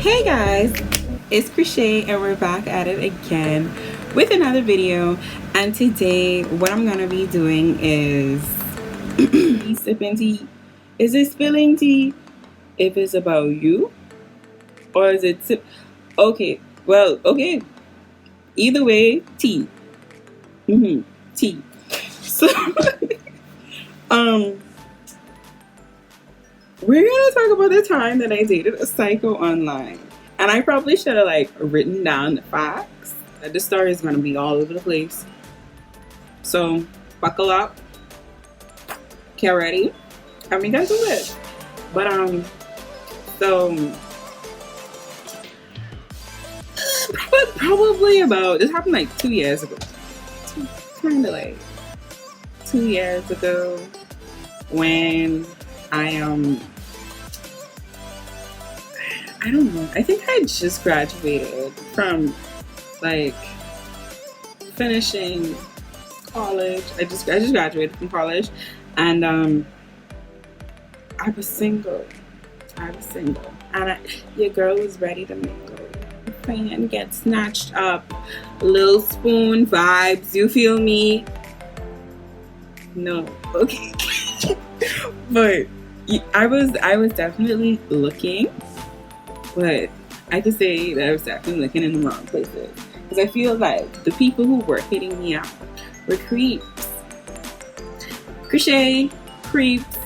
Hey guys, it's Crochet and we're back at it again with another video. And today what I'm gonna be doing is sipping tea. Is it spilling tea? If it's about you, or is it okay, well, okay, either way, tea. Tea. So we're gonna talk about the time that I dated a psycho online. And I probably should have written down the facts. The story is gonna be all over the place. So buckle up, get ready, and we gotta do it. But so probably about, this happened like 2 years ago. Kinda like 2 years ago when I don't know, I think I just graduated from finishing college. I just graduated from college, and I was single, and your girl was ready to mingle and get snatched up, little spoon vibes, you feel me? No, okay. But I was definitely looking, but I could say that I was definitely looking in the wrong places, because I feel like the people who were hitting me up were creeps. Crochet, creeps,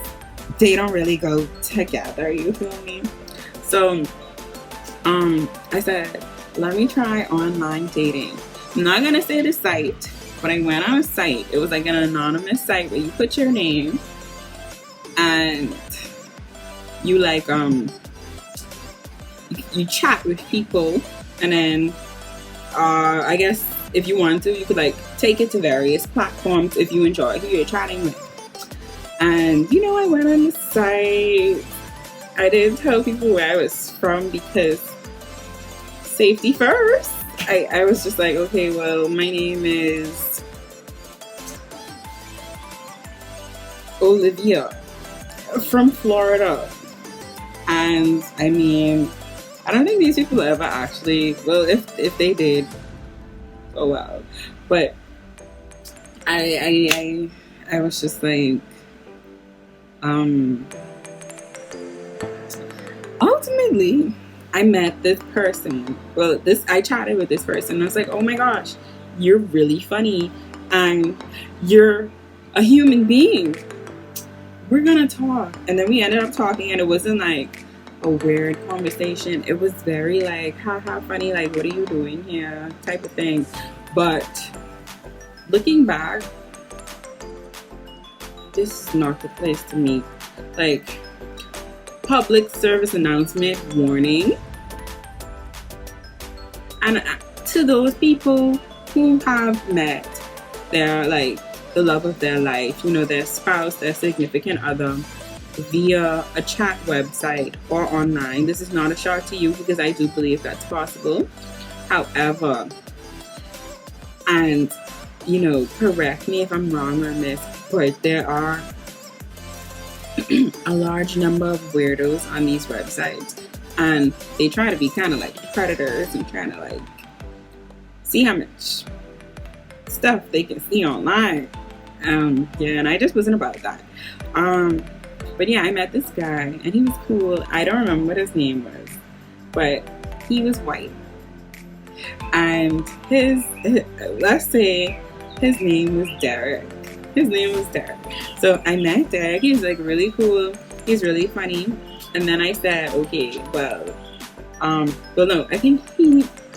they don't really go together, you feel me? So I said, let me try online dating. I'm not gonna say the site, but I went on a site. It was like an anonymous site where you put your name and you you chat with people, and then I guess if you want to, you could take it to various platforms if you enjoy who you're chatting with. And I went on the site. I didn't tell people where I was from because safety first. I was just like, okay, well, my name is Olivia from Florida. And I mean, I don't think these people ever actually, well, if they did, oh well. But I was just like, ultimately I met this person. Well, I chatted with this person, and I was like, oh my gosh, you're really funny and you're a human being. We're gonna talk. And then we ended up talking, and it wasn't like a weird conversation. It was very haha funny, what are you doing here type of thing. But looking back, this is not the place to meet. Public service announcement, warning. And to those people who have met their the love of their life, their spouse, their significant other, via a chat website or online, this is not a shot to you, because I do believe that's possible. However, and correct me if I'm wrong on this, but there are a large number of weirdos on these websites, and they try to be kind of like predators and trying to see how much stuff they can see online. And I just wasn't about that. But yeah, I met this guy, and he was cool. I don't remember what his name was, but he was white, and let's say his name was Derek. So I met Derek. He was really cool. He's really funny. And then I said, okay, well, no, I think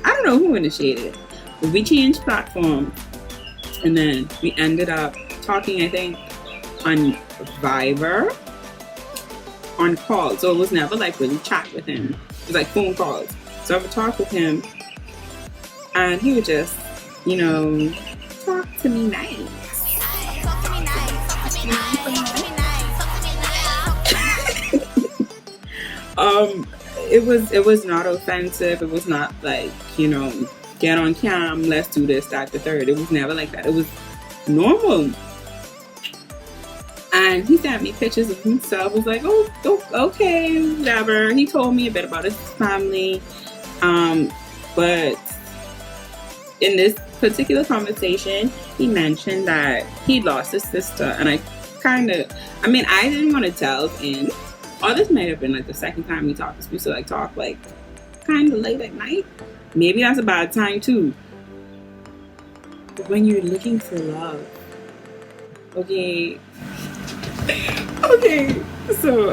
I don't know who initiated it, but we changed platforms, and then we ended up talking, I think, on Viber, on calls. So it was never really chat with him. It was phone calls. So I would talk with him, and he would just, talk to me nice. It was not offensive. It was not get on cam, let's do this, that, the third. It was never like that. It was normal. And he sent me pictures of himself. I was like, oh, okay, whatever. He told me a bit about his family. But in this particular conversation, he mentioned that he lost his sister. And I didn't want to delve in. Or this might have been like the second time we talked. We used to like talk like kind of late at night. Maybe that's a bad time too. But when you're looking for love, okay, so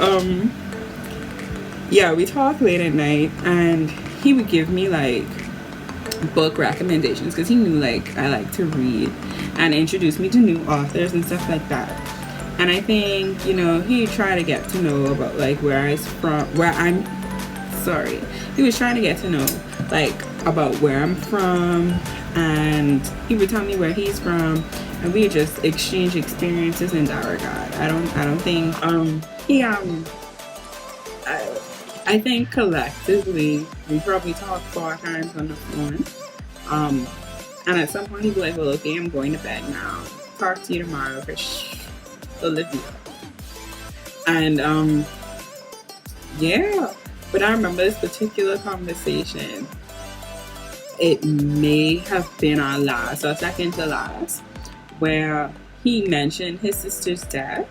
yeah, we talk late at night, and he would give me like book recommendations because he knew like I like to read, and introduce me to new authors and stuff like that. And I think, you know, he tried to get to know about like he was trying to get to know like about where I'm from, and he would tell me where he's from, and we would just exchange experiences in that regard. I think I think collectively we probably talked 4 times on the phone. And at some point he'd be like, well, okay, I'm going to bed now. Talk to you tomorrow, Olivia. And yeah. But I remember this particular conversation. It may have been our last or second to last, where he mentioned his sister's death.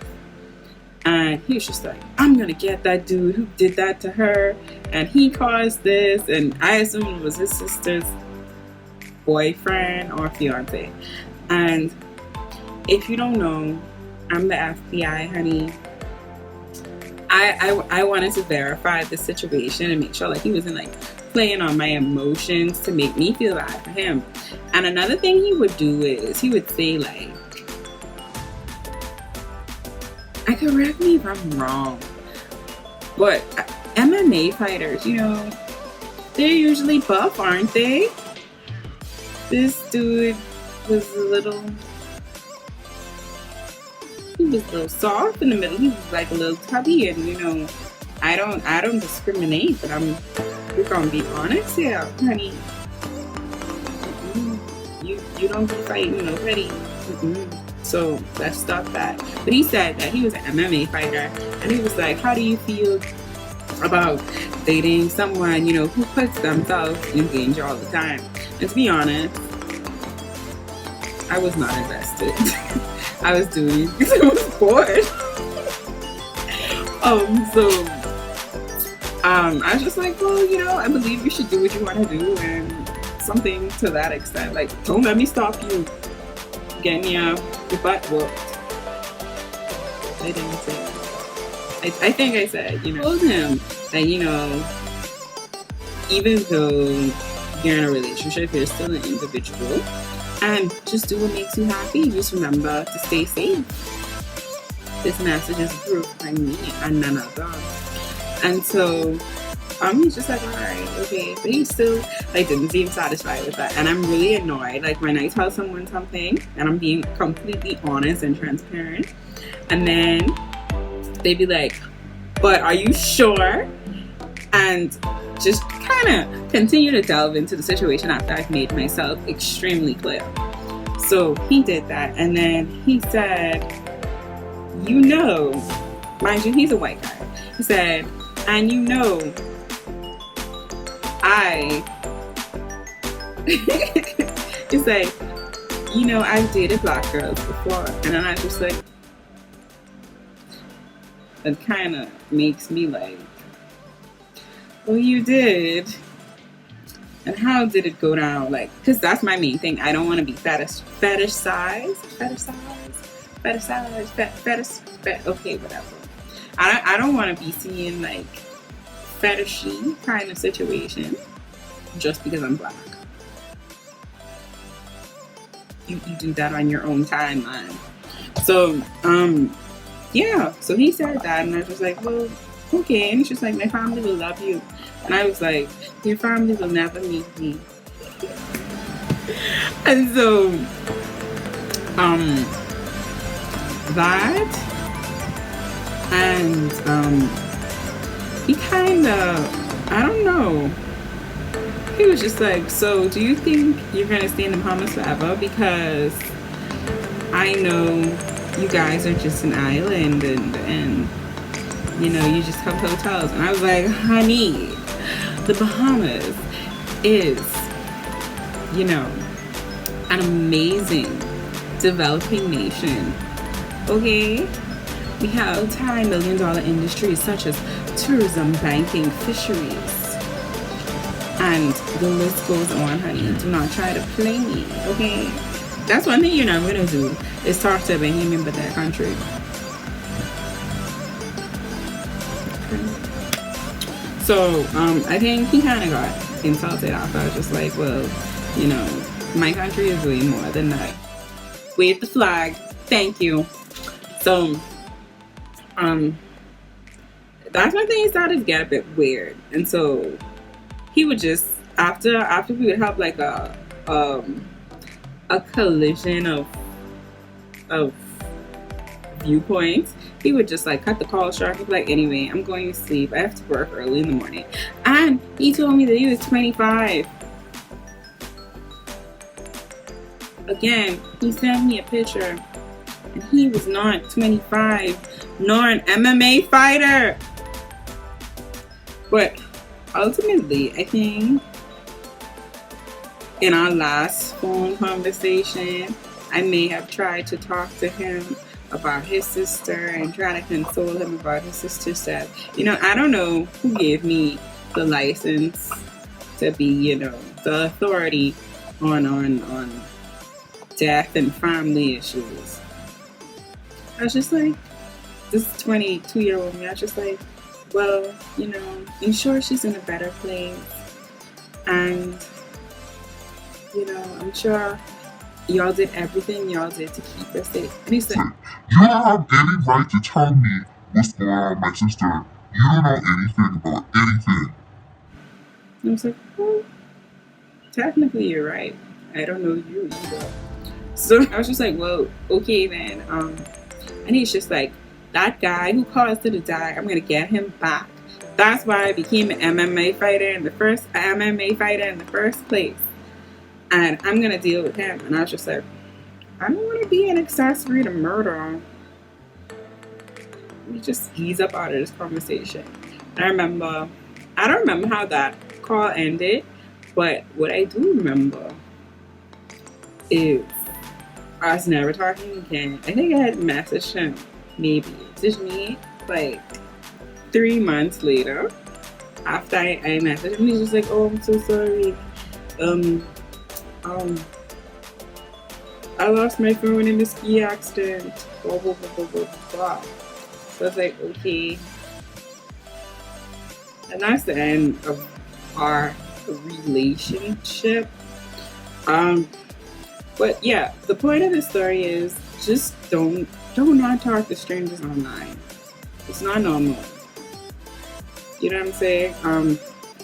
And he was just like, I'm going to get that dude who did that to her. And he caused this. And I assume it was his sister's boyfriend or fiance. And if you don't know, I'm the FBI, honey. I wanted to verify the situation and make sure like he wasn't like playing on my emotions to make me feel bad for him. And another thing he would do is he would say like, I correct me if I'm wrong, but MMA fighters, you know, they're usually buff, aren't they? This dude was a little soft in the middle. He was like a little tubby, and you know, I don't discriminate, but we're gonna be honest here, honey. You don't be fighting nobody. So let's stop that. But he said that he was an MMA fighter, and he was like, how do you feel about dating someone, you know, who puts themselves in danger all the time? And to be honest, I was not invested. I was doing it because I was bored. I was just like, well, you know, I believe you should do what you want to do, and something to that extent. Like, don't let me stop you getting your butt whooped. I didn't say that. I think I said, you know, told him that, you know, even though you're in a relationship, you're still an individual. And just do what makes you happy. Just remember to stay safe. This message is approved by me and none other. And so he's just like, alright, okay. But he still like didn't seem satisfied with that. And I'm really annoyed. Like when I tell someone something and I'm being completely honest and transparent, and then they be like, but are you sure? And just kind of continue to delve into the situation after I've made myself extremely clear. So he did that, and then he said, you know, mind you, he's a white guy. He said, and you know, he said, you know, I've dated black girls before. And then I just like, it kind of makes me like, well, you did. And how did it go down? Like, because that's my main thing. I don't want to be fetish, okay, whatever. I don't want to be seeing like fetishy kind of situation just because I'm black. You do that on your own time, man. So, yeah. So he said that, and I was just like, well, okay. And it's just like, my family will love you. And I was like, your family will never meet me. And so, that, and, he kind of, I don't know, he was just like, so do you think you're going to stay in the Bahamas forever? Because I know you guys are just an island and you know, you just have hotels. And I was like, honey, the Bahamas is, you know, an amazing developing nation. Okay? We have multi-million-dollar industries such as tourism, banking, fisheries. And the list goes on, honey. Do not try to play me, okay? That's one thing you're not going to do is talk to a Bahamian but that country. So, I think he kind of got insulted after. I was just like, well, you know, my country is way more than that. Wave the flag. Thank you. So, that's when things started to get a bit weird. And so, he would just, after we would have like a collision of viewpoints, he would just like cut the call short. He'd be like, anyway, I'm going to sleep. I have to work early in the morning. And he told me that he was 25. Again, he sent me a picture and he was not 25 nor an MMA fighter. But ultimately, I think in our last phone conversation, I may have tried to talk to him about his sister and try to console him about his sister's death. You know, I don't know who gave me the license to be, you know, the authority on death and family issues. I was just like, this 22-year-old me, I was just like, well, you know, I'm sure she's in a better place. And, you know, I'm sure y'all did everything y'all did to keep her safe. And he said, you don't have any right to tell me what's going on with my sister. You don't know anything about anything. And I was like, well, technically you're right. I don't know you either. So I was just like, well, okay then. And he's just like, that guy who caused her to die, I'm gonna get him back. That's why I became an MMA fighter in the first place. And I'm gonna deal with him. And I was just like, I don't want to be an accessory to murder. Let me just ease up out of this conversation. And I don't remember how that call ended, but what I do remember is us never talking again. I think I had messaged him, maybe. Messaged me like 3 months later. After I messaged him, he's just like, oh, I'm so sorry. I lost my phone in a ski accident. Blah, blah, blah, blah, blah, blah. So I was like, okay. And that's the end of our relationship. But yeah, the point of the story is just do not talk to strangers online. It's not normal. You know what I'm saying?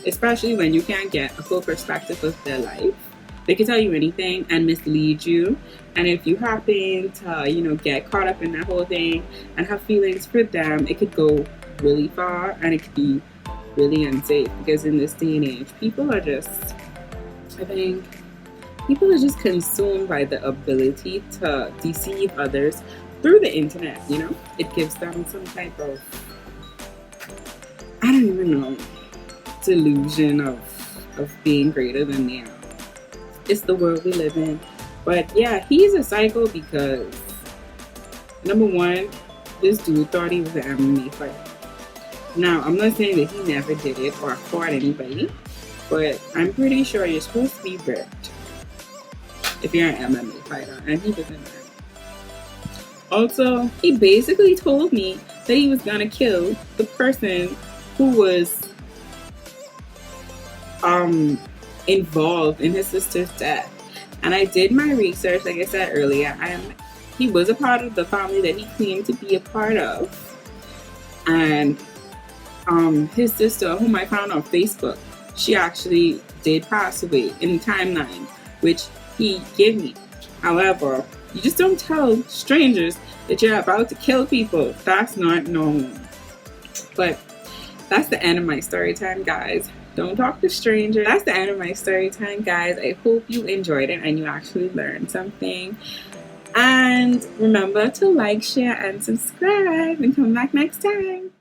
Especially when you can't get a full perspective of their life. They can tell you anything and mislead you. And if you happen to, you know, get caught up in that whole thing and have feelings for them, it could go really far and it could be really unsafe. Because in this day and age, people are just consumed by the ability to deceive others through the internet, you know? It gives them some type of, I don't even know, delusion of being greater than they are. It's the world we live in. But yeah, he's a psycho because, number one, this dude thought he was an MMA fighter. Now, I'm not saying that he never did it or fought anybody, but I'm pretty sure you're supposed to be ripped if you're an MMA fighter, and he wasn't that. Also, he basically told me that he was gonna kill the person who was involved in his sister's death. And I did my research, like I said earlier. He was a part of the family that he claimed to be a part of. And his sister, whom I found on Facebook, she actually did pass away in the timeline, which he gave me. However, you just don't tell strangers that you're about to kill people. That's not normal. But that's the end of my story time, guys. Don't talk to strangers. That's the end of my story time, guys. I hope you enjoyed it and you actually learned something. And remember to like, share, and subscribe, and come back next time.